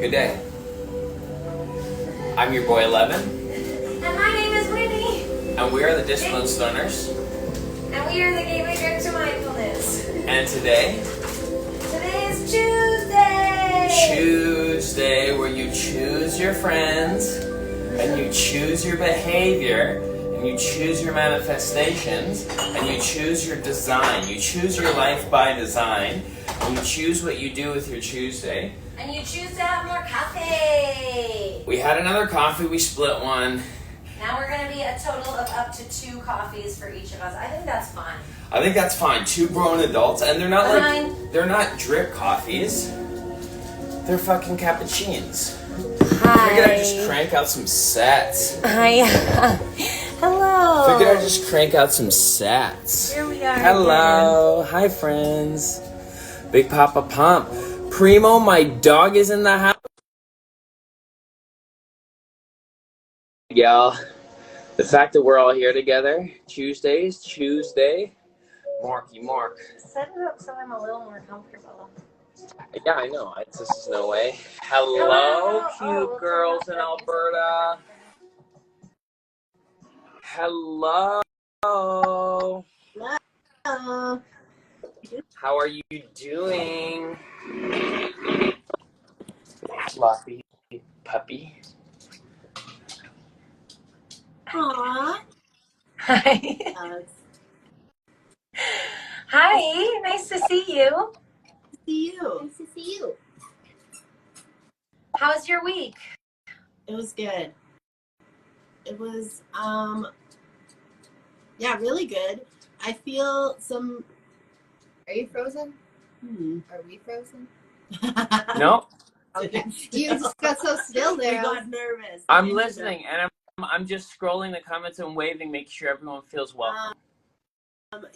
Good day. I'm your boy 11. And my name is Winnie. And we are the Discipline Stoners. And we are the gateway drug to mindfulness. And today is Choosday. Choosday, where you choose your friends, and you choose your behavior, and you choose your manifestations, and you choose your design. You choose your life by design, and you choose what you do with your Choosday. And you choose to have more coffee. We had another coffee, we split one. Now we're going to be a total of up to 2 coffees for each of us. I think that's fine. I think that's fine. 2 grown adults, and they're not they're not drip coffees. They're fucking cappuccinos. Hi. Figured I'd just crank out some sats. Hi. Hello. Figured I'd just crank out some sats. Here we are. Hello. Again. Hi, friends. Big Papa Pump. Primo, my dog is in the house. Y'all, the fact that we're all here together, Choosday, Mark. Set it up so I'm a little more comfortable. Yeah, I know. This is no way. Hello, cute girls in Alberta. Hello. Hello. How are you doing? Fluffy puppy. Aww. Hi. Hi. Nice to see you. Nice to see you. How's your week? It was good. It was, yeah, really good. I feel some... Are you frozen? Are we frozen? No. Okay. You just got so still there. I got nervous. I'm listening, and I'm just scrolling the comments and waving, making sure everyone feels welcome.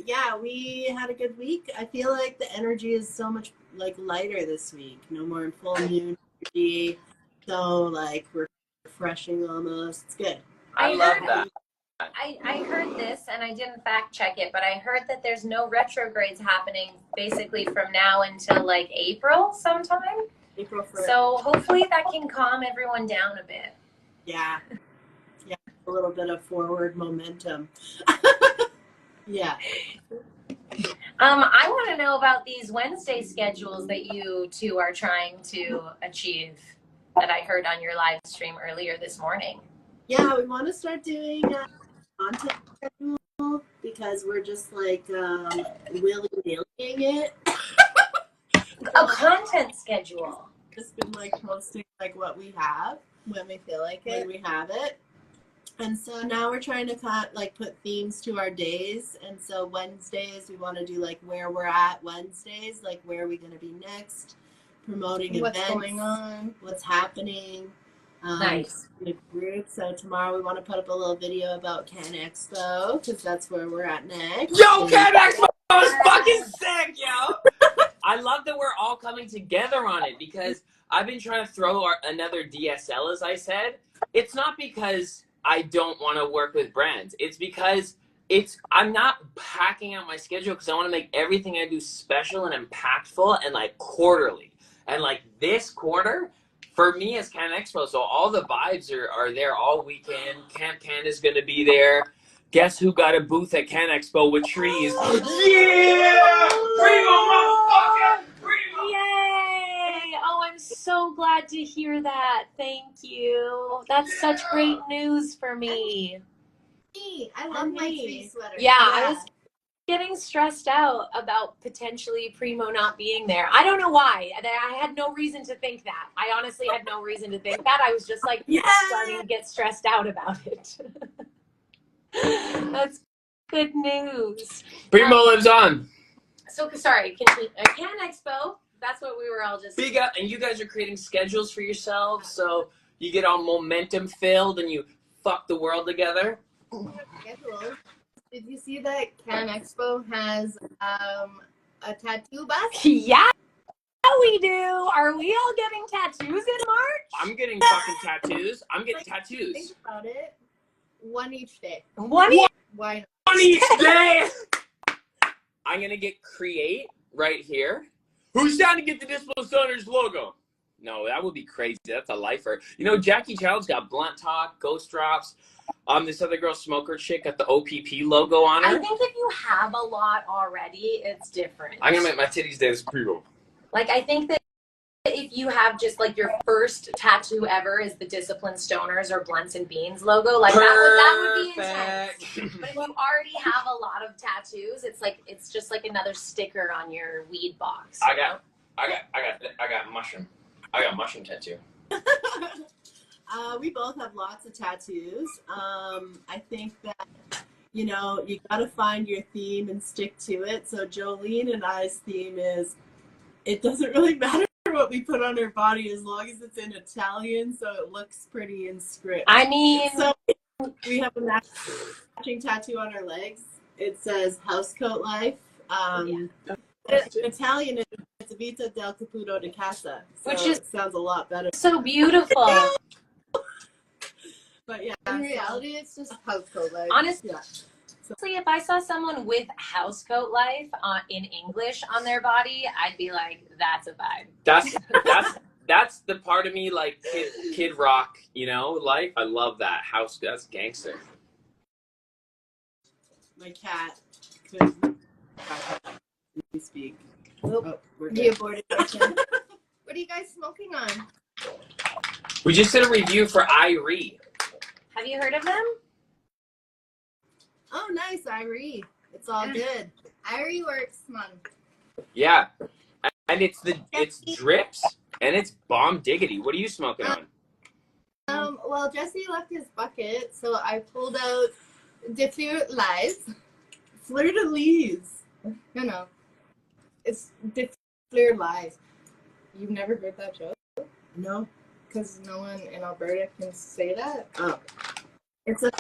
Yeah, we had a good week. I feel like the energy is so much lighter this week. No more full moon energy. So refreshing almost. It's good. I love that. I heard this, and I didn't fact check it, but I heard that there's no retrogrades happening basically from now until April sometime. April 1st. So hopefully that can calm everyone down a bit. Yeah. Yeah, a little bit of forward momentum. Yeah. I want to know about these Wednesday schedules that you two are trying to achieve that I heard on your live stream earlier this morning. Yeah, we want to start doing content schedule because we're just willy-nillying it. A content schedule. Just been posting what we have When we feel like it. when we have it. And so now we're trying to put themes to our days. And so Wednesdays we want to do where we're at Wednesdays, where are we going to be next, promoting What's events, going on? what's happening. Nice. In a group. So tomorrow we want to put up a little video about Can Expo because that's where we're at next. Yo, Can Expo is fucking sick, yo! I love that we're all coming together on it because I've been trying to throw another DSL, as I said. It's not because I don't want to work with brands. It's because I'm not packing out my schedule because I want to make everything I do special and impactful and quarterly. And this quarter, for me, is Can Expo. So all the vibes are there all weekend. Camp Canada's going to be there. Guess who got a booth at Can Expo with trees? Yeah! Primo, motherfucker! Primo! Yay! Oh, I'm so glad to hear that. Thank you. That's such great news for me. I love my tree sweater. Yeah, I was getting stressed out about potentially Primo not being there. I don't know why. I had no reason to think that. I honestly had no reason to think that. I was just starting to get stressed out about it. That's good news. Primo lives on. So, sorry, Can Expo, that's what we were all just... Big up, and you guys are creating schedules for yourselves, so you get all momentum filled and you fuck the world together. Schedule. Did you see that Can Expo has a tattoo bus? Yeah, we do. Are we all getting tattoos in March? I'm getting fucking tattoos. I'm getting Think tattoos. about it. One each day. What? Why not? On each day! I'm gonna get create right here. Who's down to get the Discipline Stoners logo? No, that would be crazy. That's a lifer. You know, Jackie Child's got Blunt Talk, Ghost Drops. This other girl, Smoker Chick, got the OPP logo on her. I think if you have a lot already, it's different. I'm gonna make my titties dance pre-roll. Like, I think that if you have just like your first tattoo ever is the Disciplined Stoners or Blunts and Beans logo, like that would be intense. But if you already have a lot of tattoos, it's just like another sticker on your weed box. I got mushroom. I got mushroom tattoo. We both have lots of tattoos. I think that, you know, you got to find your theme and stick to it. So Jolene and I's theme is, it doesn't really matter what we put on our body as long as it's in Italian, so it looks pretty in script. I mean, so we have a matching tattoo on our legs. It says Housecoat Life. In Italian, it's Vita del Caputo di Casa, so which is, sounds a lot better. So beautiful. But yeah, in reality, it's just Housecoat Life. Honestly, yeah. if I saw someone with Housecoat Life in English on their body, I'd be like, that's a vibe. That's the part of me, like kid rock, you know, life. I love that. That's gangster. My cat couldn't speak. Nope. We're He aborted question. What are you guys smoking on? We just did a review for Irie. Have you heard of them? Oh, nice, Irie. It's all good. Irie works, man. Yeah, and it's drips and it's bomb diggity. What are you smoking on? Well, Jesse left his bucket, so I pulled out De Fleur Live. Fleur de Lis. No. It's De Fleur Live. You've never heard that joke? No. Because no one in Alberta can say that. Oh. It's a...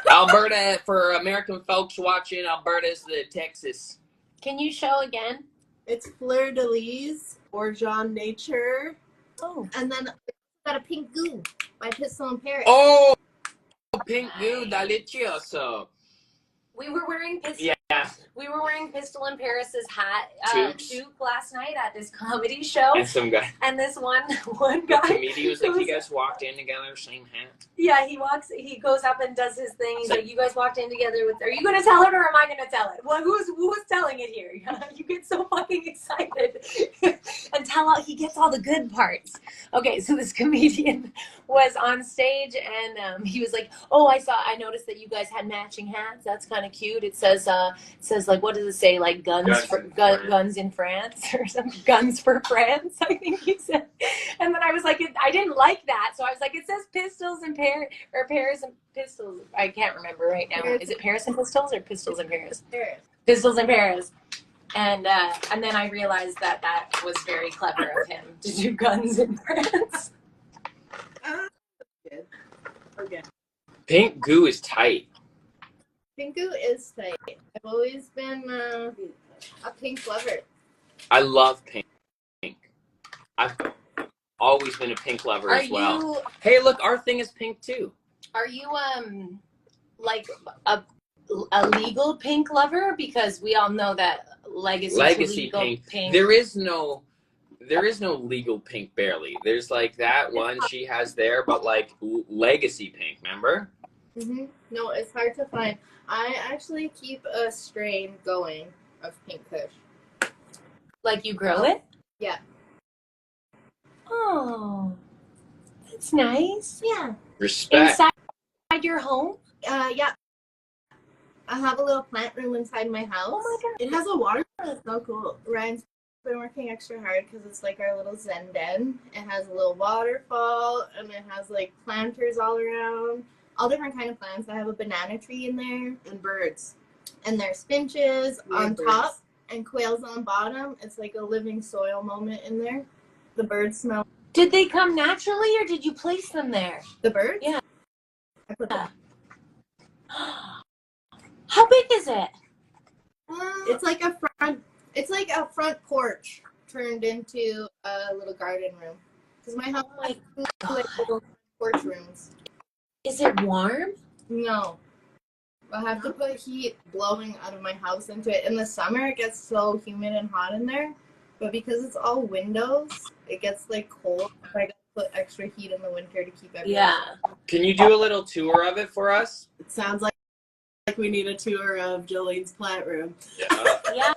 Alberta, for American folks watching, Alberta's the Texas. Can you show again? It's Fleur de Lis or Jean Nature. Oh. And then got a Pink Goo by Pistol in Paris. Oh, Pink Goo, delicioso. We were wearing Pistol. Yeah. We were wearing Pistol in Paris's hat Tubes. last night at this comedy show. And some guy. And this one guy. The comedian was like, you guys walked in together, same hat. Yeah, he goes up and does his thing. He's like, you guys walked in together with, are you going to tell it or am I going to tell it? Well, who's telling it here? You get so fucking excited and he gets all the good parts. Okay, so this comedian was on stage and he was like, oh, I noticed that you guys had matching hats. That's kind of cute. It says like, what does it say? Like guns in France or some guns for France, I think he said. And then I was like, I didn't like that. So I was like, it says pistols and Paris and pistols. I can't remember right now. Is it Paris and pistols or pistols and Paris? Paris. Pistols and Paris. And then I realized that was very clever of him to do guns in France. Good. Okay. Pink Goo is tight. Pink Goo is tight. I've always been a pink lover. I love pink. I've always been a pink lover as well. Hey, look, our thing is pink too. Are you like a legal pink lover? Because we all know that legacy pink. There is no legal pink barely. There's like that one she has there, but like legacy pink, remember? Mm-hmm. No, it's hard to find. I actually keep a strain going of pink kush. Like you grow it? Yeah. Oh, that's nice. Yeah. Respect. Inside your home? Yeah. I have a little plant room inside my house. Oh my god. It has a water. It's so cool. Ryan's been working extra hard because it's like our little zen den. It has a little waterfall and it has like planters all around. All different kind of plants. I have a banana tree in there. And birds. And there's finches on birds. top and quails on bottom. It's like a living soil moment in there. The birds smell. Did they come naturally or did you place them there? The birds? Yeah. I put them. How big is it? It's like a front. It's like a front porch turned into a little garden room. Because my house has two like little porch rooms. Is it warm? No. I have to put heat blowing out of my house into it. In the summer, it gets so humid and hot in there. but because it's all windows, it gets like cold. So I gotta put extra heat in the winter to keep everything. Yeah. Can you do a little tour of it for us? It sounds like we need a tour of Jolene's plant room. Yeah.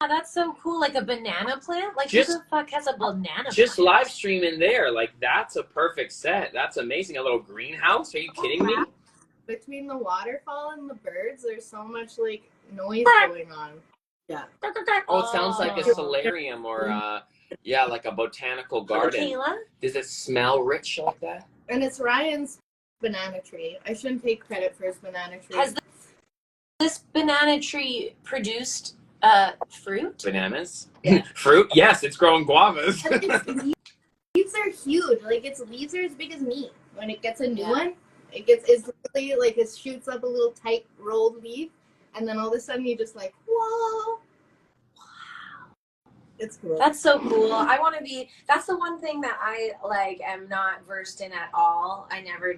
That's so cool. Like a banana plant? Like, who the fuck has a banana Just plant? live stream in there. Like, that's a perfect set. That's amazing. A little greenhouse. Are you kidding me? Between the waterfall and the birds, there's so much like noise going on. Yeah. Oh, it sounds like a solarium or like a botanical garden. Kayla? Does it smell rich like that? And it's Ryan's banana tree. I shouldn't take credit for his banana tree. Has this banana tree produced fruit? Bananas? Yeah. Fruit? Yes, it's growing guavas. Its leaves are huge. Like its leaves are as big as me. When it gets a new one, it's really like it shoots up a little tight rolled leaf, and then all of a sudden you just like, whoa. Wow. It's cool. That's so cool. I want to be. That's the one thing that I like am not versed in at all. I never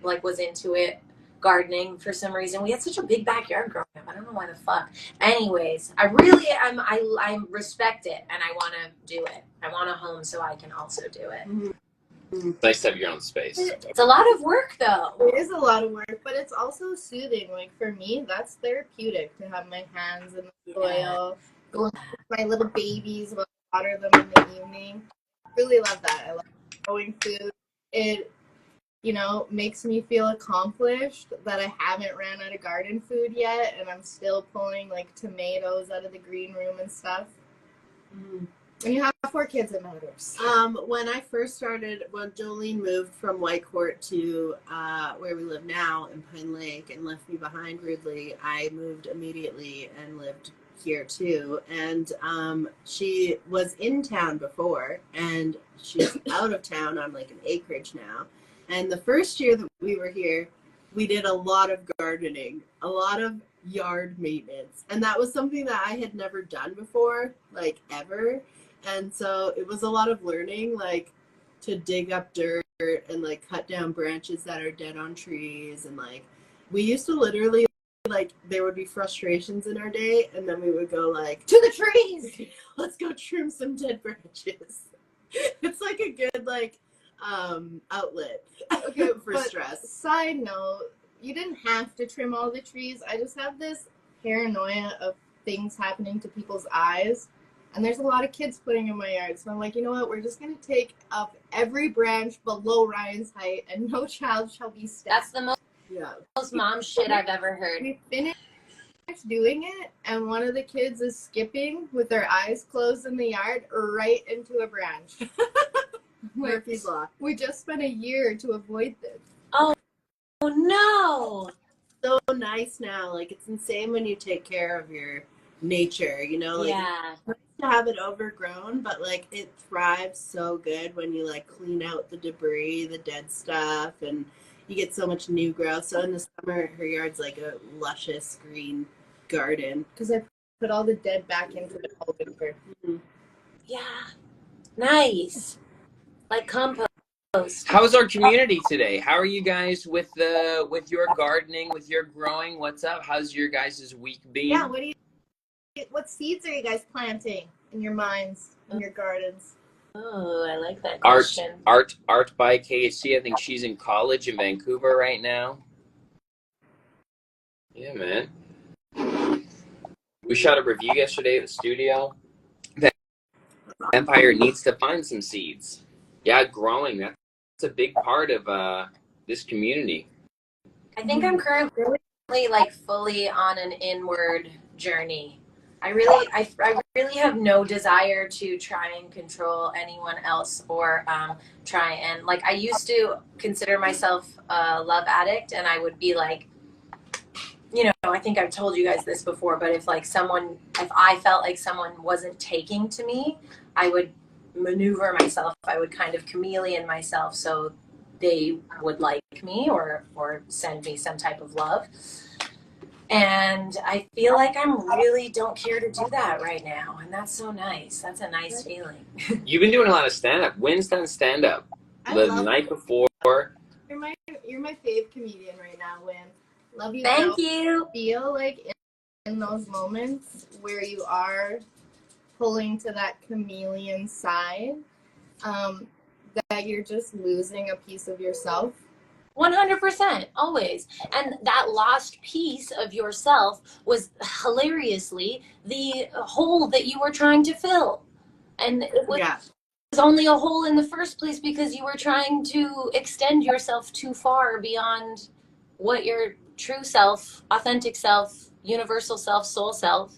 like was into it. Gardening for some reason. We had such a big backyard growing up. I don't know why the fuck. Anyways, I respect it and I want to do it. I want a home so I can also do it. Mm-hmm. Nice to have your own space. It's a lot of work though. It is a lot of work, but it's also soothing. Like for me, that's therapeutic to have my hands in the soil, go with my little babies, water them in the evening. Really love that. I love growing food. It makes me feel accomplished that I haven't ran out of garden food yet, and I'm still pulling like tomatoes out of the green room and stuff. Mm. When you have 4 kids, it matters. When I first started, when Jolene moved from Whitecourt to where we live now in Pine Lake and left me behind rudely, I moved immediately and lived here too. And she was in town before, and she's out of town on like an acreage now. And the first year that we were here, we did a lot of gardening, a lot of yard maintenance. And that was something that I had never done before, like ever. And so it was a lot of learning, like to dig up dirt and like cut down branches that are dead on trees. And like we used to literally, like there would be frustrations in our day, and then we would go like, to the trees, let's go trim some dead branches. It's like a good like outlet for stress. Side note, you didn't have to trim all the trees. I just have this paranoia of things happening to people's eyes, and there's a lot of kids putting in my yard, so I'm like, you know what, we're just gonna take up every branch below Ryan's height and no child shall be stabbed. That's the most mom shit I've ever heard. We finished doing it, and one of the kids is skipping with their eyes closed in the yard right into a branch. Murphy's Law. We just spent a year to avoid this. Oh no! So nice now. Like it's insane when you take care of your nature. Like it's nice to have it overgrown, but like it thrives so good when you like clean out the debris, the dead stuff, and you get so much new growth. So in the summer, her yard's like a luscious green garden. Because I put all the dead back into the whole winter. Mm-hmm. Yeah, nice. Like compost. How's our community today? How are you guys with your gardening, with your growing? What's up? How's your guys' week been? Yeah, what seeds are you guys planting in your minds, in your gardens? Oh, I like that question. Art by KHC. I think she's in college in Vancouver right now. Yeah, man. We shot a review yesterday at the studio. Empire needs to find some seeds. Yeah, growing. That's a big part of this community. I think I'm currently like fully on an inward journey. I really have no desire to try and control anyone else or try and like I used to consider myself a love addict, and I would be like, I think I've told you guys this before, but if I felt like someone wasn't taking to me, I would maneuver myself. I would kind of chameleon myself so they would like me or send me some type of love. And I feel like I really don't care to do that right now. And that's so nice. That's a nice feeling. You've been doing a lot of stand-up. Wynn's done stand-up the night before. You're my fave comedian right now, Wynn. Love you. Thank you. Feel like in those moments where you are pulling to that chameleon side, that you're just losing a piece of yourself. 100%, always. And that lost piece of yourself was hilariously the hole that you were trying to fill. And it was only a hole in the first place because you were trying to extend yourself too far beyond what your true self, authentic self, universal self, soul self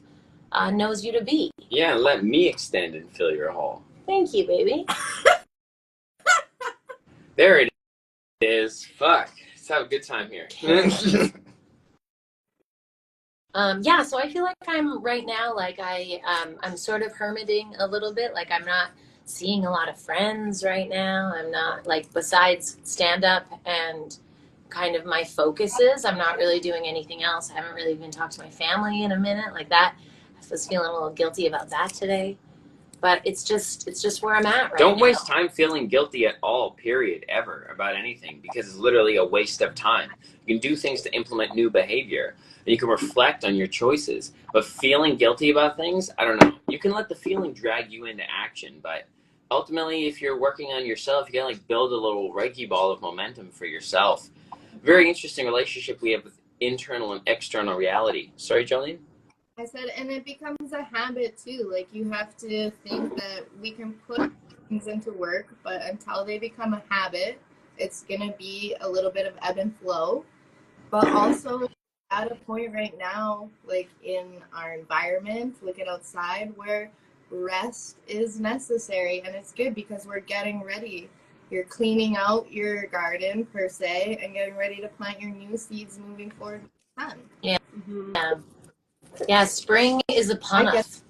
knows you to be. Yeah, let me extend and fill your hole. Thank you, baby. There it is. Fuck. Let's have a good time here. Yeah, so I feel like I'm right now, like I'm sort of hermiting a little bit. Like I'm not seeing a lot of friends right now. I'm not, like, besides stand up and kind of my focuses, I'm not really doing anything else. I haven't really even talked to my family in a minute like that. I was feeling a little guilty about that today. But it's just where I'm at right now. Don't waste time feeling guilty at all, period, ever, about anything, because it's literally a waste of time. You can do things to implement new behavior, and you can reflect on your choices. But feeling guilty about things, I don't know. You can let the feeling drag you into action, but ultimately, if you're working on yourself, you gotta, like, build a little Reiki ball of momentum for yourself. Very interesting relationship we have with internal and external reality. Sorry, Jolene? I said, and it becomes a habit too. Like, you have to think that we can put things into work, but until they become a habit, it's going to be a little bit of ebb and flow. But also at a point right now, like in our environment, looking outside, where rest is necessary. And it's good because we're getting ready. You're cleaning out your garden, per se, and getting ready to plant your new seeds moving forward with the sun. Yeah. Yeah. Yeah, spring is upon us.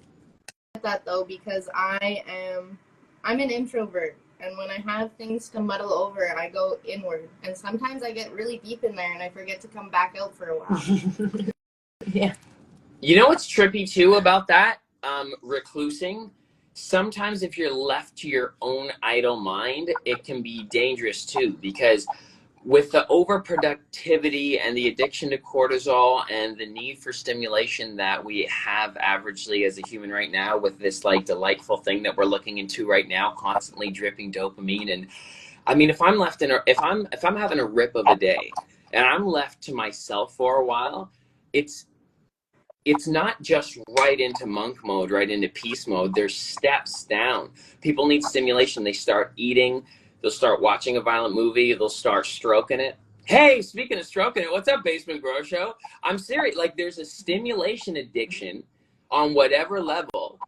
I get that though, because I'm an introvert, and when I have things to muddle over, I go inward, and sometimes I get really deep in there and I forget to come back out for a while. Yeah. You know what's trippy too about that? Reclusing. Sometimes if you're left to your own idle mind, it can be dangerous too, because with the overproductivity and the addiction to cortisol and the need for stimulation that we have averagely as a human right now, with this, like, delightful thing that we're looking into right now, constantly dripping dopamine. And I mean, if I'm left in if I'm having a rip of a day and I'm left to myself for a while, it's not just right into monk mode, right into peace mode. There's steps down. People need stimulation. They start eating. They'll start watching a violent movie. They'll start stroking it. Hey, speaking of stroking it, what's up, Basement Grow Show? I'm serious. Like, there's a stimulation addiction on whatever level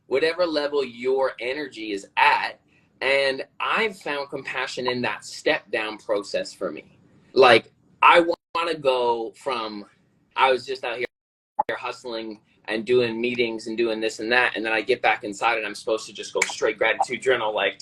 your energy is at. And I've found compassion in that step down process for me. Like, I want to go from, I was just out here hustling and doing meetings and doing this and that, and then I get back inside and I'm supposed to just go straight gratitude journal, like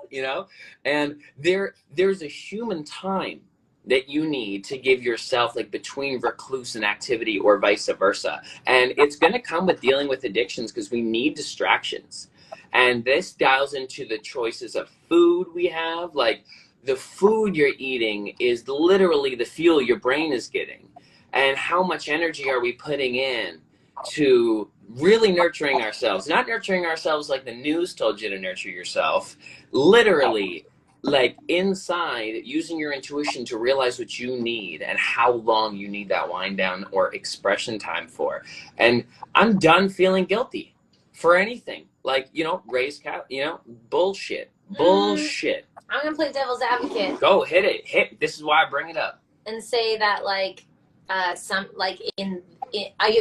you know. And there's a human time that you need to give yourself, like, between recluse and activity, or vice versa. And it's going to come with dealing with addictions, because we need distractions. And this dials into the choices of food we have. Like, the food you're eating is literally the fuel your brain is getting. And how much energy are we putting in to really nurturing ourselves? Not nurturing ourselves like the news told you to nurture yourself. Literally, like, inside, using your intuition to realize what you need and how long you need that wind down or expression time for. And I'm done feeling guilty for anything. Like, you know, raise cow, you know, bullshit. Bullshit. I'm going to play devil's advocate. Go, hit it. This is why I bring it up. And say that, like, I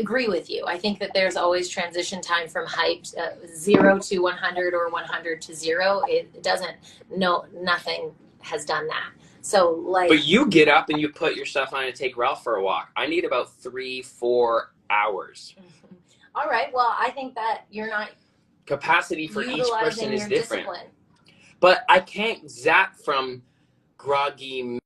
agree with you. I think that there's always transition time from hyped 0 to 100 or 100 to 0. It doesn't. No, nothing has done that. So, like. But you get up and you put yourself on and take Ralph for a walk. I need about 3-4 hours. All right. Well, I think that you're not. Capacity for each person is different. Discipline. But I can't zap from groggy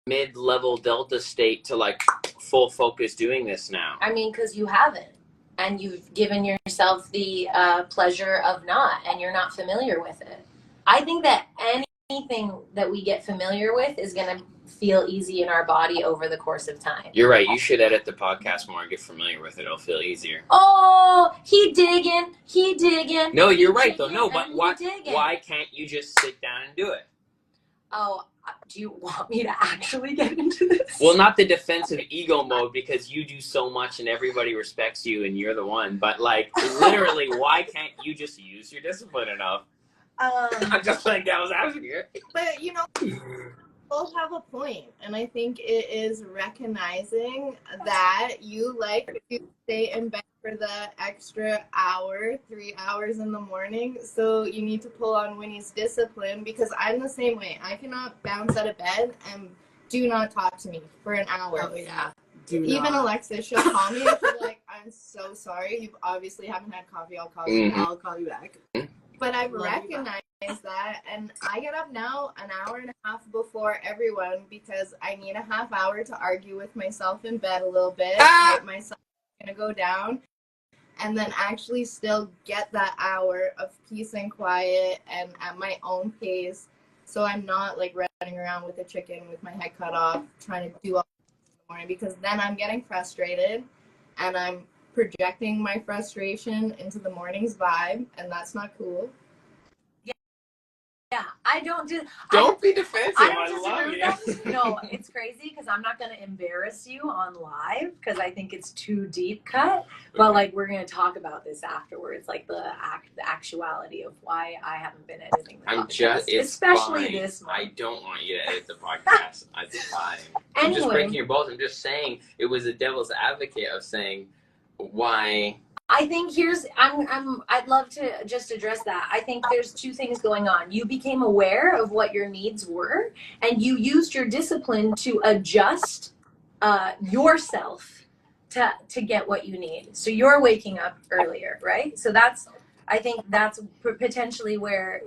mid-level delta state to, like, full focus doing this now. I mean, because you haven't, and you've given yourself the pleasure of not, and you're not familiar with it. I think that anything that we get familiar with is going to feel easy in our body over the course of time. You're right. You should edit the podcast more and get familiar with it. It'll feel easier. Oh, he digging. No, you're right, though. No, but why can't you just sit down and do it? Oh, do you want me to actually get into this? Well, not the defensive ego mode, because you do so much and everybody respects you and you're the one. But, like, literally, why can't you just use your discipline enough? I'm just playing devil's advocate. But, you know, both have a point, and I think it is recognizing that you like to stay in bed for the extra hour, 3 hours in the morning, so you need to pull on Winnie's discipline, because I'm the same way. I cannot bounce out of bed and do not talk to me for an hour. Oh yeah. Even Alexis, she'll call me and she'll be like, I'm so sorry, you obviously haven't had coffee, I'll call you. I'll call you back. But I've recognized that, and I get up now an hour and a half before everyone, because I need a half hour to argue with myself in bed a little bit, get myself gonna go down, and then actually still get that hour of peace and quiet and at my own pace, so I'm not like running around with a chicken with my head cut off trying to do all in the morning, because then I'm getting frustrated and I'm projecting my frustration into the morning's vibe, and that's not cool. Yeah, I don't do. Don't be defensive. I don't I disagree love with that. No, it's crazy because I'm not going to embarrass you on live because I think it's too deep cut. But like, we're going to talk about this afterwards, like the actuality of why I haven't been editing the podcast. Especially fine. this month. I don't want you to edit the podcast. It's fine. I'm just breaking your balls. I'm just saying it was a devil's advocate of saying why. I think I'd love to just address that. I think there's two things going on. You became aware of what your needs were, and you used your discipline to adjust yourself to get what you need. So you're waking up earlier, right? So I think that's potentially where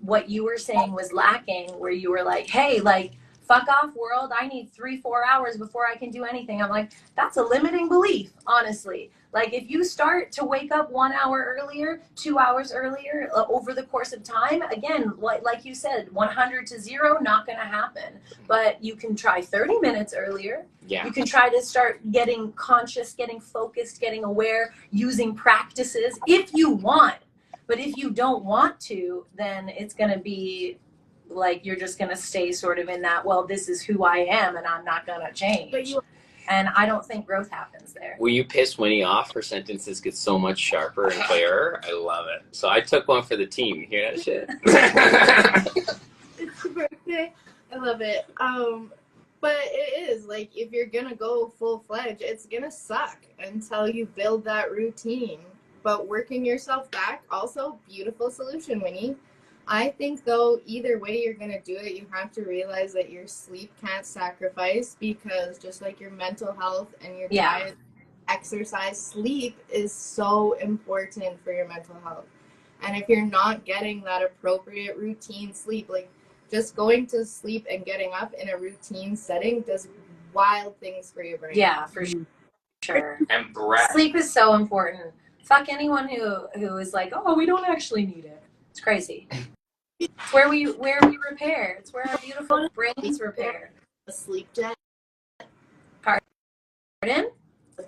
what you were saying was lacking, where you were like, hey, like, fuck off, world. I need 3-4 hours before I can do anything. I'm like, that's a limiting belief, honestly. Like, if you start to wake up 1 hour earlier, 2 hours earlier over the course of time, again, like you said, 100 to 0, not going to happen. But you can try 30 minutes earlier. Yeah. You can try to start getting conscious, getting focused, getting aware, using practices if you want. But if you don't want to, then it's going to be like you're just going to stay sort of in that, well, this is who I am and I'm not going to change. And I don't think growth happens there. Will you piss Winnie off? Her sentences get so much sharper and clearer. I love it. So I took one for the team. You hear that shit? It's your birthday. I love it. But it is, like, if you're going to go full-fledged, it's going to suck until you build that routine. But working yourself back, also, beautiful solution, Winnie. I think, though, either way you're going to do it, you have to realize that your sleep can't sacrifice, because just like your mental health and your diet, exercise, sleep is so important for your mental health. And if you're not getting that appropriate routine sleep, like just going to sleep and getting up in a routine setting does wild things for your brain. Yeah, for sure. And breath. Sleep is so important. Fuck anyone who is like, oh, we don't actually need it. It's crazy. It's where we repair. It's where our beautiful brains repair. A sleep debt. Pardon?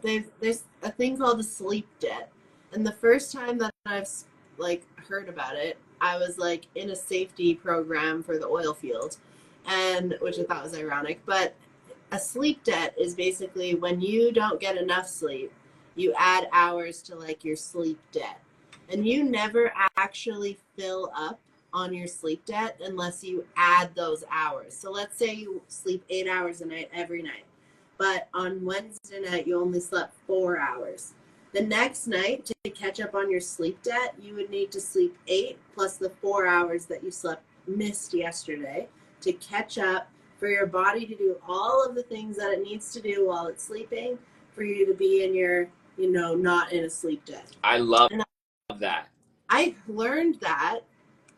There's a thing called a sleep debt, and the first time that I've like heard about it, I was like in a safety program for the oil field, and which I thought was ironic. But a sleep debt is basically when you don't get enough sleep, you add hours to like your sleep debt, and you never actually fill up on your sleep debt unless you add those hours. So let's say you sleep 8 hours a night every night, but on Wednesday night you only slept 4 hours. The next night, to catch up on your sleep debt, you would need to sleep 8 plus the 4 hours that you missed yesterday to catch up, for your body to do all of the things that it needs to do while it's sleeping, for you to be in your, not in a sleep debt. I love that. I learned that.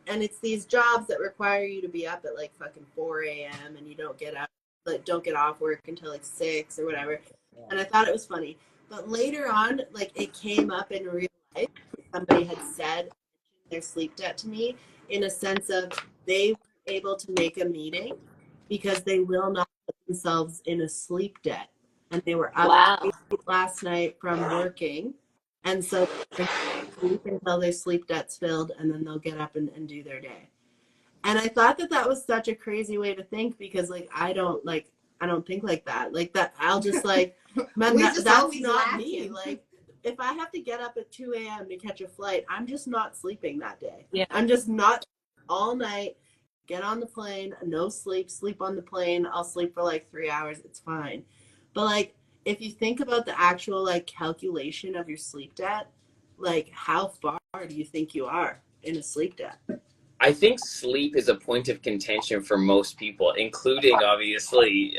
And it's these jobs that require you to be up at like fucking 4 a.m. and you don't get off work until like 6 or whatever. Yeah. And I thought it was funny. But later on, like, it came up in real life. Somebody had said their sleep debt to me, in a sense of they able to make a meeting because they will not put themselves in a sleep debt. And they were up Wow. last night from working. And so they sleep until their sleep debt's filled, and then they'll get up and do their day. And I thought that that was such a crazy way to think because like I don't think like that. Like that I'll just like man, that's not me. Like if I have to get up at 2 a.m. to catch a flight, I'm just not sleeping that day. Yeah. I'm just not all night, get on the plane, no sleep, sleep on the plane. I'll sleep for like 3 hours. It's fine. But like if you think about the actual like calculation of your sleep debt, like how far do you think you are in a sleep debt? I think sleep is a point of contention for most people, including obviously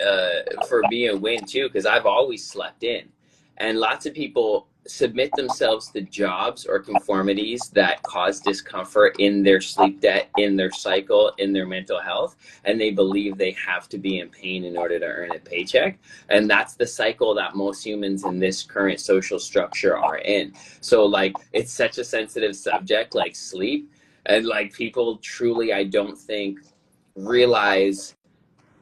for me and Win too, because I've always slept in. And lots of people submit themselves to jobs or conformities that cause discomfort in their sleep debt, in their cycle, in their mental health, and they believe they have to be in pain in order to earn a paycheck. And that's the cycle that most humans in this current social structure are in. So like it's such a sensitive subject like sleep. And like people truly, I don't think, realize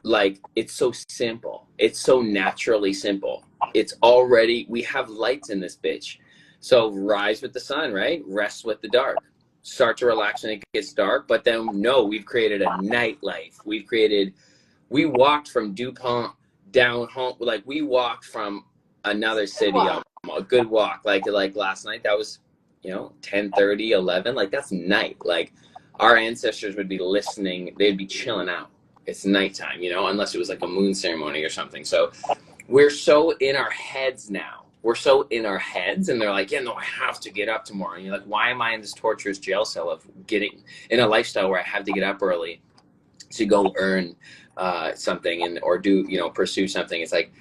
like it's so simple. It's so naturally simple. It's already, we have lights in this bitch. So rise with the sun, right? Rest with the dark. Start to relax when it gets dark. But then no, we've created a nightlife. We walked from DuPont down home. Like we walked from another city, a good walk. Like last night, that was, 10:30, 11. Like that's night. Like our ancestors would be listening. They'd be chilling out. It's nighttime, unless it was like a moon ceremony or something. So we're so in our heads now. We're so in our heads, and they're like, yeah, no, I have to get up tomorrow. And you're like, why am I in this torturous jail cell of getting in a lifestyle where I have to get up early to go earn something or do, pursue something? It's like,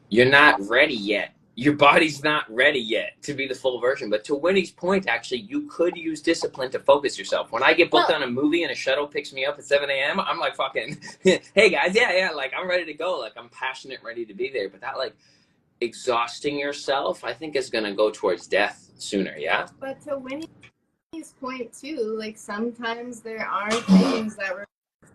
you're not ready yet. Your body's not ready yet to be the full version. But to Winnie's point, actually, you could use discipline to focus yourself. When I get booked on a movie and a shuttle picks me up at 7 a.m., I'm like fucking, hey guys, yeah, like I'm ready to go. Like I'm passionate, ready to be there. But that like exhausting yourself, I think is going to go towards death sooner, yeah? But to Winnie's point too, like sometimes there are things that require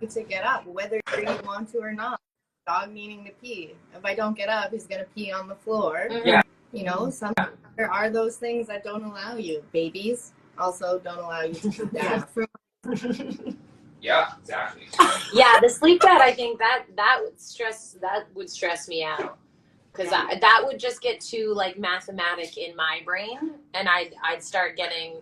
you to get up, whether you want to or not. Dog needing to pee. If I don't get up, he's gonna pee on the floor. Yeah. There are those things that don't allow you. Babies also don't allow you to do that. Yeah, exactly. Yeah, the sleep debt, I think that would stress me out. Because that would just get too like mathematic in my brain, and I'd start getting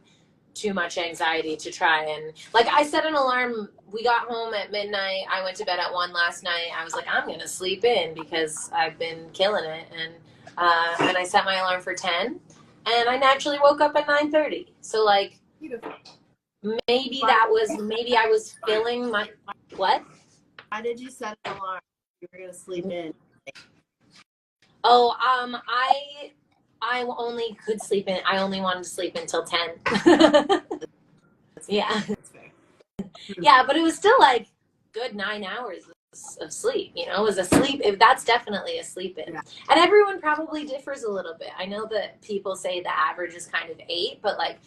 too much anxiety to try and like I set an alarm. We got home at midnight. I went to bed at 1 last night. I was like, I'm gonna sleep in because I've been killing it, and I set my alarm for 10, and I naturally woke up at 9:30. So like maybe I was filling my what? Why did you set an alarm? You were gonna sleep in. Oh, I only could sleep in. I only wanted to sleep until 10. Yeah. That's fair. Yeah, but it was still like good 9 hours of sleep. It was a sleep. That's definitely a sleep in. Yeah. And everyone probably differs a little bit. I know that people say the average is kind of 8, but like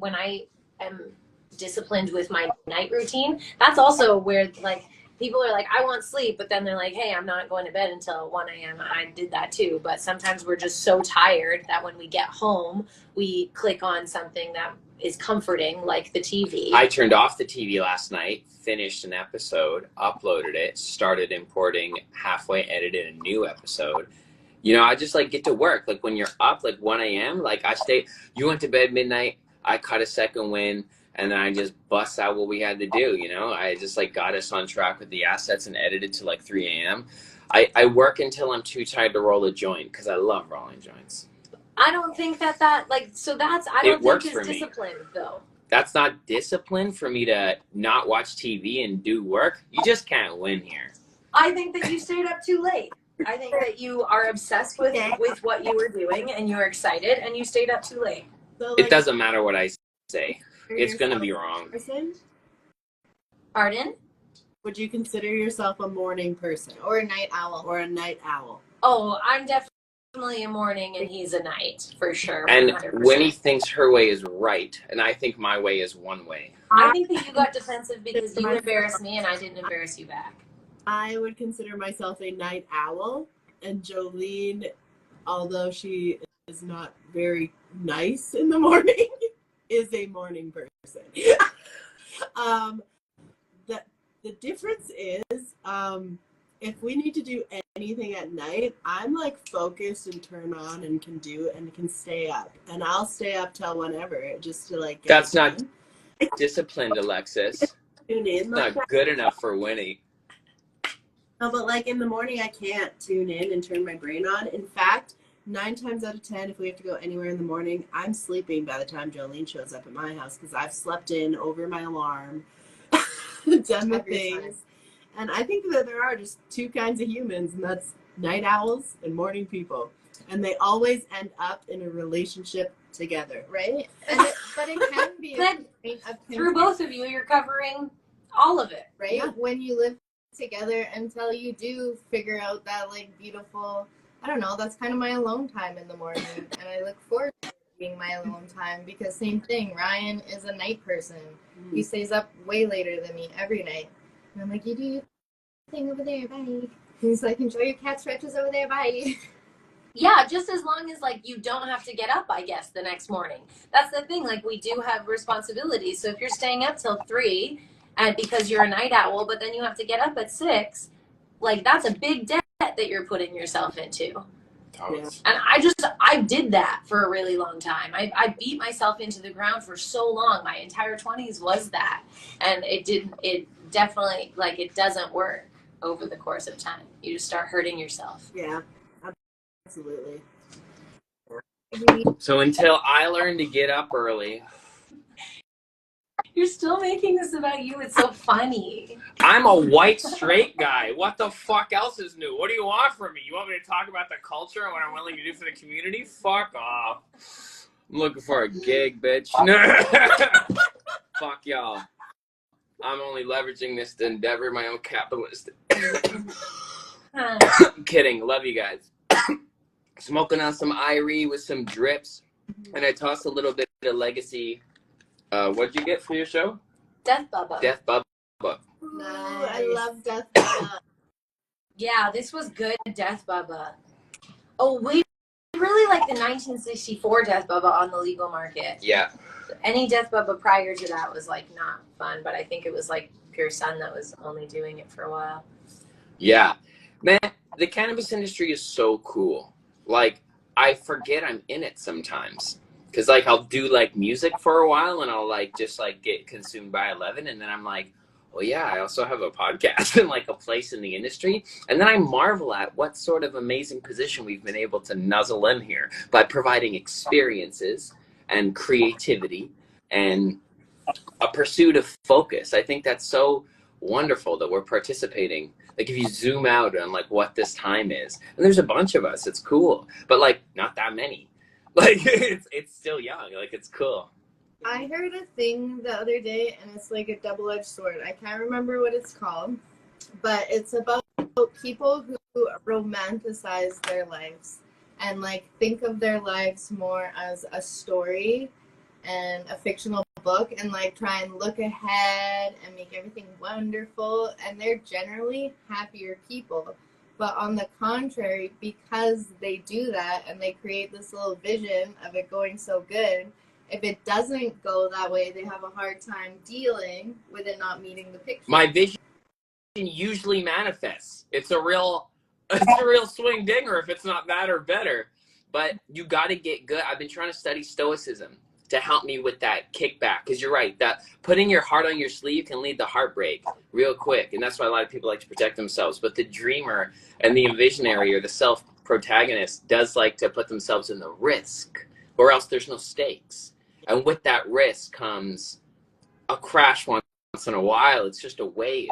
when I am disciplined with my night routine, that's also where like people are like, I want sleep, but then they're like, hey, I'm not going to bed until 1 a.m. I did that too. But sometimes we're just so tired that when we get home, we click on something that is comforting, like the TV. I turned off the TV last night, finished an episode, uploaded it, started importing, halfway edited a new episode. I just like get to work. Like when you're up like 1 a.m., like you went to bed midnight, I caught a second win, and then I just bust out what we had to do. I just like got us on track with the assets and edited to like 3 a.m. I work until I'm too tired to roll a joint because I love rolling joints. I don't think that I don't think it's discipline though. That's not discipline for me to not watch TV and do work. You just can't win here. I think that you stayed up too late. I think that you are obsessed with what you were doing and you were excited and you stayed up too late. So, It doesn't matter what I say. It's going to be wrong. Pardon? Would you consider yourself a morning person or a night owl? or a night owl? Oh, I'm definitely definitely a morning and he's a night for sure. And 100%. Winnie thinks her way is right, and I think my way is one way. I think that you got defensive because you embarrassed me and I didn't embarrass you back. I would consider myself a night owl, and Jolene, although she is not very nice in the morning, is a morning person. The difference is, if we need to do anything at night, I'm like focused and turn on and can do and can stay up, and I'll stay up till whenever just to like. That's not disciplined, Alexis. Tune in. Not good enough for Winnie. No, but like in the morning, I can't tune in and turn my brain on. In fact, 9 times out of 10, if we have to go anywhere in the morning, I'm sleeping by the time Jolene shows up at my house because I've slept in over my alarm, done the things. And I think that there are just 2 kinds of humans, and that's night owls and morning people. And they always end up in a relationship together. Right? But it can be through both of you, you're covering all of it. Right? Yeah. When you live together until you do figure out that like beautiful, I don't know, that's kind of my alone time in the morning, and I look forward to being my alone time because same thing, Ryan is a night person. He stays up way later than me every night, and I'm like, you do your thing over there, bye. He's like, enjoy your cat stretches over there, bye. Yeah, just as long as like you don't have to get up, I guess, the next morning. That's the thing, like we do have responsibilities, so if you're staying up till 3 and because you're a night owl, but then you have to get up at 6, like that's a big debt that you're putting yourself into. Yeah. And I did that for a really long time. I beat myself into the ground for so long. My entire 20s was that. And it definitely, like, it doesn't work over the course of time. You just start hurting yourself. Yeah, absolutely. So until I learn to get up early. You're still making this about you. It's so funny. I'm a white straight guy. What the fuck else is new? What do you want from me? You want me to talk about the culture and what I'm willing to do for the community? Fuck off. I'm looking for a gig, bitch. Fuck y'all. I'm only leveraging this to endeavor my own capitalist. I'm kidding. Love you guys. Smoking on some Irie with some drips. And I tossed a little bit of Legacy. What'd you get for your show? Death Bubba. Death Bubba. Nice. I love Death Bubba. Yeah, this was good Death Bubba. Oh, we really like the 1964 Death Bubba on the legal market. Yeah. Any Death Bubba prior to that was like not fun, but I think it was like Pure Sun that was only doing it for a while. Yeah. Man, the cannabis industry is so cool. Like, I forget I'm in it sometimes. Because, like, I'll do, like, music for a while, and I'll, like, just, like, get consumed by 11, and then I'm like, well, yeah, I also have a podcast and, like, a place in the industry. And then I marvel at what sort of amazing position we've been able to nuzzle in here by providing experiences and creativity and a pursuit of focus. I think that's so wonderful that we're participating. Like, if you zoom out on, like, what this time is, and there's a bunch of us, it's cool, but, like, not that many. Like, it's still young. Like, it's cool. I heard a thing the other day, and it's like a double-edged sword. I can't remember what it's called, but it's about people who romanticize their lives and, like, think of their lives more as a story and a fictional book and, like, try and look ahead and make everything wonderful, and they're generally happier people. But on the contrary, because they do that and they create this little vision of it going so good, if it doesn't go that way, they have a hard time dealing with it not meeting the picture. My vision usually manifests. It's a real swing dinger if it's not that or better. But you got to get good. I've been trying to study Stoicism to help me with that kickback. Because you're right, that putting your heart on your sleeve can lead to heartbreak real quick. And that's why a lot of people like to protect themselves. But the dreamer and the envisionary or the self-protagonist does like to put themselves in the risk, or else there's no stakes. And with that risk comes a crash once in a while. It's just a wave,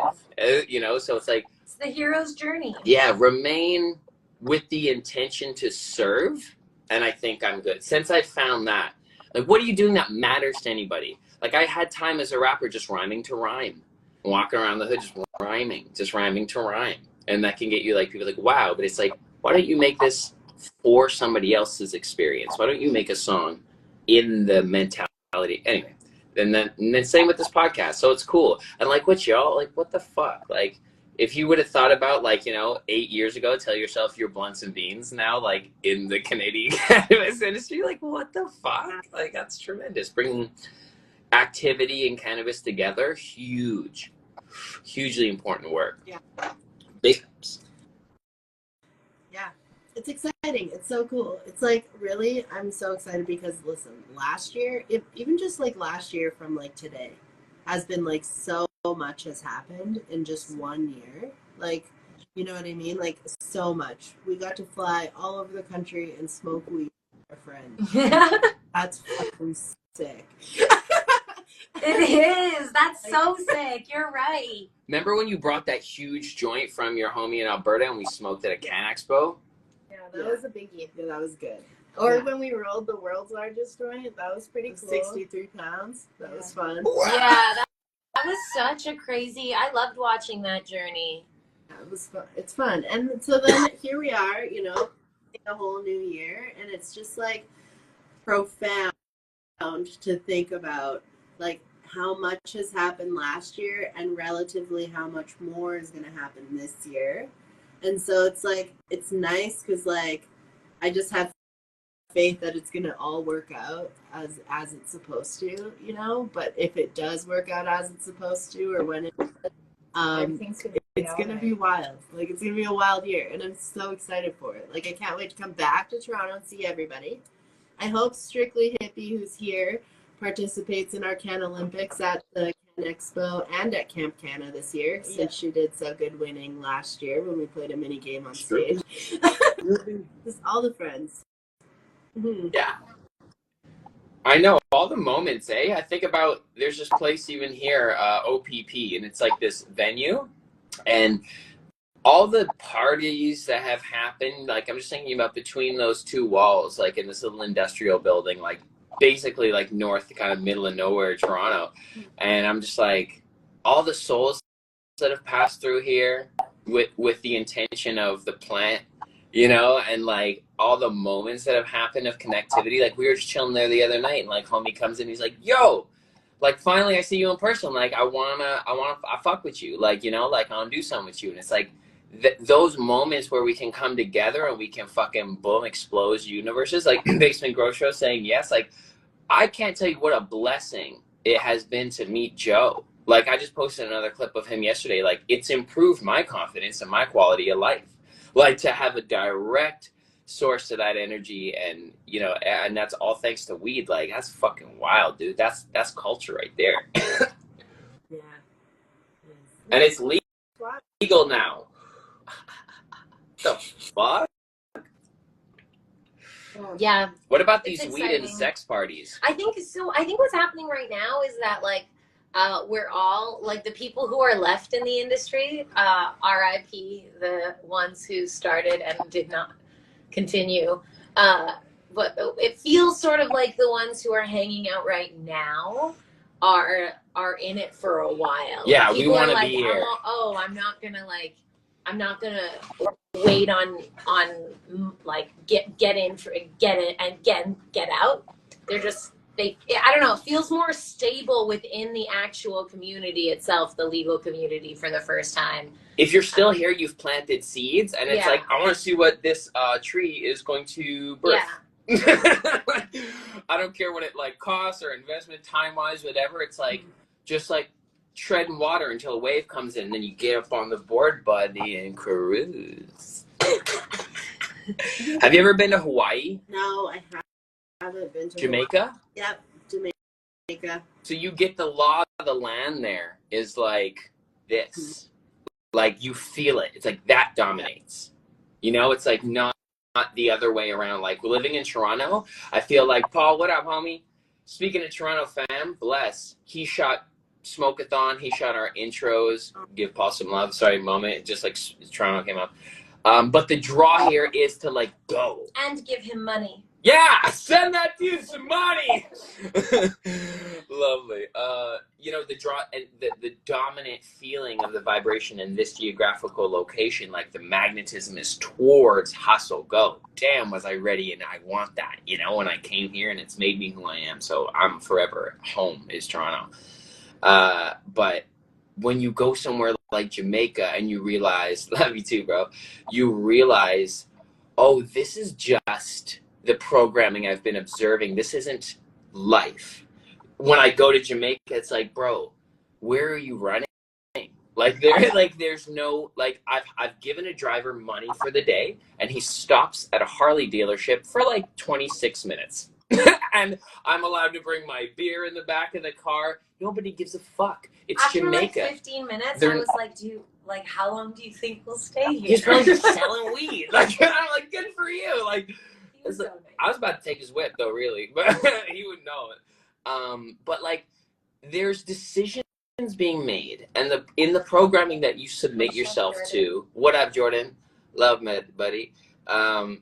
you know? So it's like... It's the hero's journey. Yeah, remain with the intention to serve. And I think I'm good. Since I found that, like, what are you doing that matters to anybody? Like, I had time as a rapper just rhyming to rhyme. Walking around the hood just rhyming to rhyme. And that can get you, like, people like, wow. But it's like, why don't you make this for somebody else's experience? Why don't you make a song in the mentality? Anyway, and then same with this podcast. So it's cool. And like what y'all, like what the fuck? Like if you would have thought about like, 8 years ago, tell yourself you're blunts and beans now, like in the Canadian cannabis industry, like what the fuck? Like that's tremendous. Bringing activity and cannabis together, hugely important work. Yeah. Big ups. Yeah, it's exciting. It's so cool. It's like really, I'm so excited because listen, last year, even just like last year from like today, has been like so much has happened in just 1 year. Like, you know what I mean? Like so much. We got to fly all over the country and smoke weed with our friends. That's fucking sick. It is. That's so sick. You're right. Remember when you brought that huge joint from your homie in Alberta and we smoked at a Can Expo? Yeah, that was a biggie. Yeah, that was good. Or when we rolled the world's largest joint, that was pretty cool. 63 pounds. That was fun. Yeah, that was such a crazy. I loved watching that journey. Yeah, it was fun. It's fun. And so then here we are, in a whole new year, and it's just like profound to think about like how much has happened last year and relatively how much more is going to happen this year. And so it's like, it's nice because like I just have faith that it's going to all work out as it's supposed to, but if it does work out as it's supposed to, or when it's going to be wild. Like it's going to be a wild year, and I'm so excited for it. Like I can't wait to come back to Toronto and see everybody. I hope Strictly Hippie, who's here, participates in our Can Olympics at the Can Expo and at Camp Canna this year, since she did so good winning last year when we played a mini game on stage. Just all the friends. Mm-hmm. Yeah. I know all the moments, eh? I think about there's this place even here, OPP, and it's like this venue, and all the parties that have happened, like I'm just thinking about between those two walls, like in this little industrial building, like basically like north, kind of middle of nowhere, Toronto. And I'm just like, all the souls that have passed through here with the intention of the plant, and like all the moments that have happened of connectivity. Like we were just chilling there the other night, and like homie comes in, he's like, yo, like finally I see you in person. Like I fuck with you. Like, like I want to do something with you. And it's like those moments where we can come together and we can fucking boom, explode universes. Like Basement Grocery saying yes. Like I can't tell you what a blessing it has been to meet Joe. Like I just posted another clip of him yesterday. Like it's improved my confidence and my quality of life. Like to have a direct source to that energy, and and that's all thanks to weed. Like that's fucking wild, dude. That's culture right there. Yeah. And it's legal now. The fuck? Yeah. What about these weed and sex parties? I think what's happening right now is that like we're all like the people who are left in the industry, RIP, the ones who started and did not continue. But it feels sort of like the ones who are hanging out right now are in it for a while. Yeah, like, we want to like, be here. I'm not gonna wait on like get in and get out. I don't know, it feels more stable within the actual community itself, the legal community, for the first time. If you're still here, you've planted seeds, and it's like, I want to see what this tree is going to birth. Yeah. I don't care what it like costs or investment time-wise, whatever. It's like, just like treading water until a wave comes in, and then you get up on the board, buddy, and cruise. Have you ever been to Hawaii? No, I haven't been to Jamaica? Yep, Jamaica. So you get the law of the land there is like this. Like you feel it. It's like that dominates. It's like not the other way around. Like living in Toronto, I feel like, Paul, what up, homie? Speaking of Toronto fam, bless. He shot Smoke-a-thon. He shot our intros. Give Paul some love. Sorry, moment. Just like Toronto came up. But the draw here is to like go. And give him money. Yeah, send that dude some money. Lovely. The dominant feeling of the vibration in this geographical location, like the magnetism is towards hustle, go. Damn, was I ready, and I want that, when I came here, and it's made me who I am. So I'm forever home is Toronto. But when you go somewhere like Jamaica and you realize, love you too, bro, you realize, oh, this is just the programming I've been observing. This isn't life. When I go to Jamaica, it's like, bro, where are you running? There's no, I've given a driver money for the day, and he stops at a Harley dealership for like 26 minutes. And I'm allowed to bring my beer in the back of the car. Nobody gives a fuck. It's After Jamaica. like 15 minutes, I was like, how long do you think we'll stay here? He's probably just selling weed. I'm like, good for you. He was so nice. I was about to take his whip though, really, but he would know it. But there's decisions being made, and in the programming that you submit yourself to. What up, Jordan? Love, buddy. And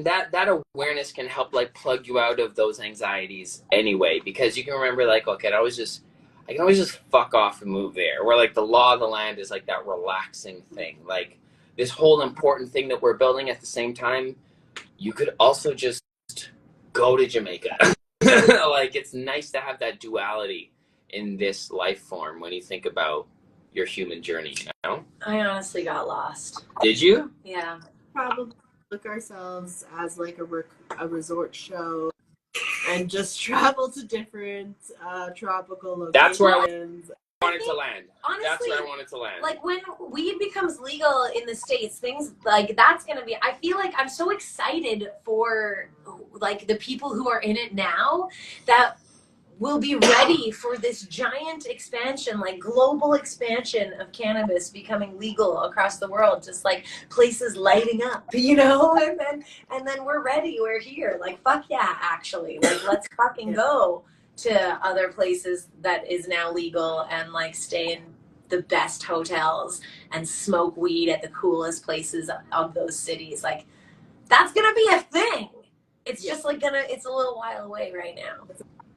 that awareness can help plug you out of those anxieties anyway, because you can remember okay, I can always just fuck off and move there. Where the law of the land is that relaxing thing. This whole important thing that we're building at the same time, you could also just go to Jamaica. It's nice to have that duality in this life form when you think about your human journey, I honestly got lost. Did you? Yeah. Probably look ourselves as a resort show and just travel to different tropical locations. That's where I wanted to land. Honestly, that's where I wanted to land. When weed becomes legal in the States, things that's gonna be. I feel like I'm so excited for the people who are in it now that will be ready for this giant expansion, global expansion of cannabis becoming legal across the world, just places lighting up, and then we're ready, we're here. Fuck yeah, actually. Let's fucking go to other places that is now legal and stay in the best hotels and smoke weed at the coolest places of those cities. That's gonna be a thing. It's just it's a little while away right now.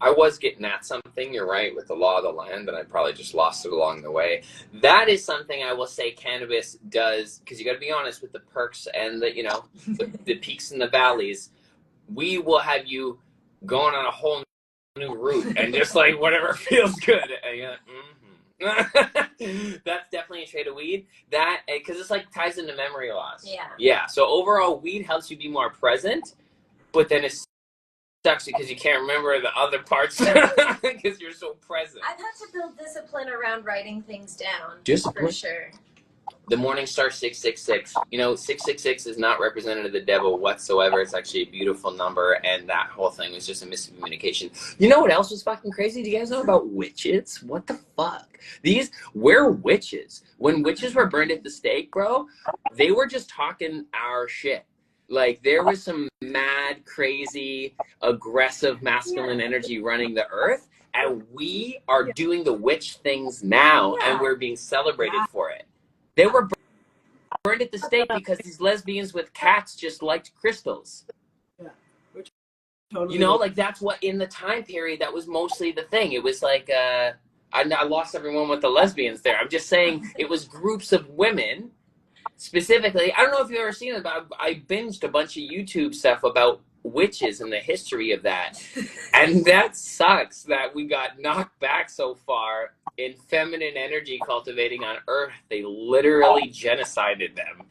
I was getting at something, you're right, with the law of the land, but I probably just lost it along the way. That is something I will say cannabis does, because you got to be honest with the perks and the peaks and the valleys. We will have you going on a whole new route and just whatever feels good. And you're That's definitely a trade of weed. That, because it's ties into memory loss. Yeah. Yeah. So overall, weed helps you be more present, but then it's sucks because you can't remember the other parts because you're so present. I've had to build discipline around writing things down. Discipline? For sure. The Morning Star 666. 666 is not representative of the devil whatsoever. It's actually a beautiful number, and that whole thing was just a miscommunication. You know what else was fucking crazy? Do you guys know about witches? What the fuck? We're witches. When witches were burned at the stake, bro, they were just talking our shit. There was some mad, crazy, aggressive, masculine energy running the earth, and we are doing the witch things now, and we're being celebrated for it. They were burned at the stake because these lesbians with cats just liked crystals. Yeah. Which totally that's what, in the time period, that was mostly the thing. It was I lost everyone with the lesbians there. I'm just saying it was groups of women. Specifically, I don't know if you've ever seen it, but I binged a bunch of YouTube stuff about witches and the history of that. And that sucks that we got knocked back so far in feminine energy cultivating on Earth. They literally genocided them.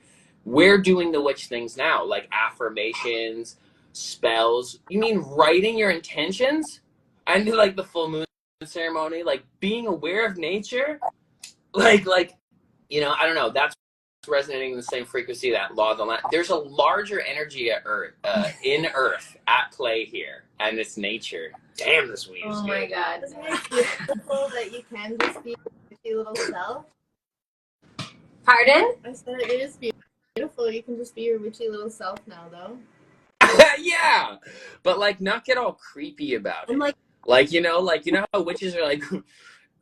We're doing the witch things now, affirmations, spells. You mean writing your intentions? And the full moon ceremony, being aware of nature? I don't know, that's resonating in the same frequency, that law of the land. There's a larger energy at Earth, in Earth at play here, and it's nature. Damn, this weed is good. Oh my god. Isn't it beautiful that you can just be your little self? Pardon? I said it is beautiful. You can just be your witchy little self now, though. Yeah, but not get all creepy about it. And You know how witches are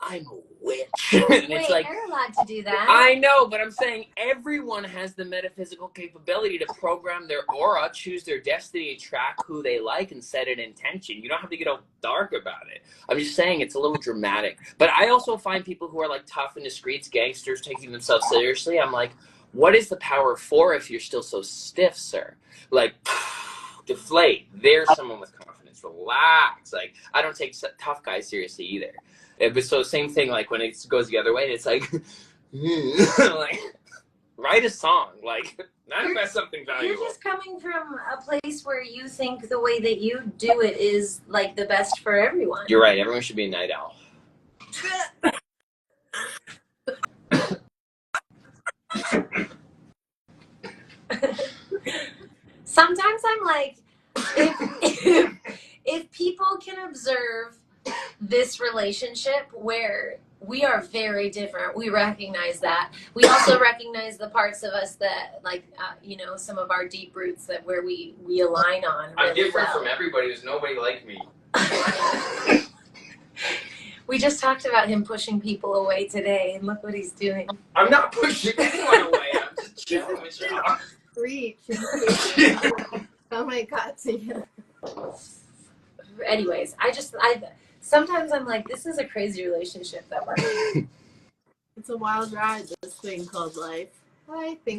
I'm a witch. And Wait, it's like, you're allowed to do that. I know, but I'm saying everyone has the metaphysical capability to program their aura, choose their destiny, track who they like, and set an intention. You don't have to get all dark about it. I'm just saying it's a little dramatic. But I also find people who are like tough in the streets, gangsters, taking themselves seriously. I'm like, what is the power for if you're still so stiff, sir? Like, deflate. There's someone with confidence. Relax. Like, I don't take tough guys seriously either. But so same thing, like when it goes the other way, it's like, like write a song, like manifest something valuable. You're just coming from a place where you think the way that you do it is like the best for everyone. You're right. Everyone should be a night owl. Sometimes I'm like, if people can observe this relationship where we are very different, we recognize that. We also recognize the parts of us that, like, you know, some of our deep roots that where we align on. Really I'm different well. from everybody. There's nobody like me. We just talked about him pushing people away today, and look what he's doing. I'm not pushing anyone away. I'm just chilling with you. Preach. Oh my God. Anyways, sometimes I'm like, this is a crazy relationship that we're in. It's a wild ride, this thing called life. I think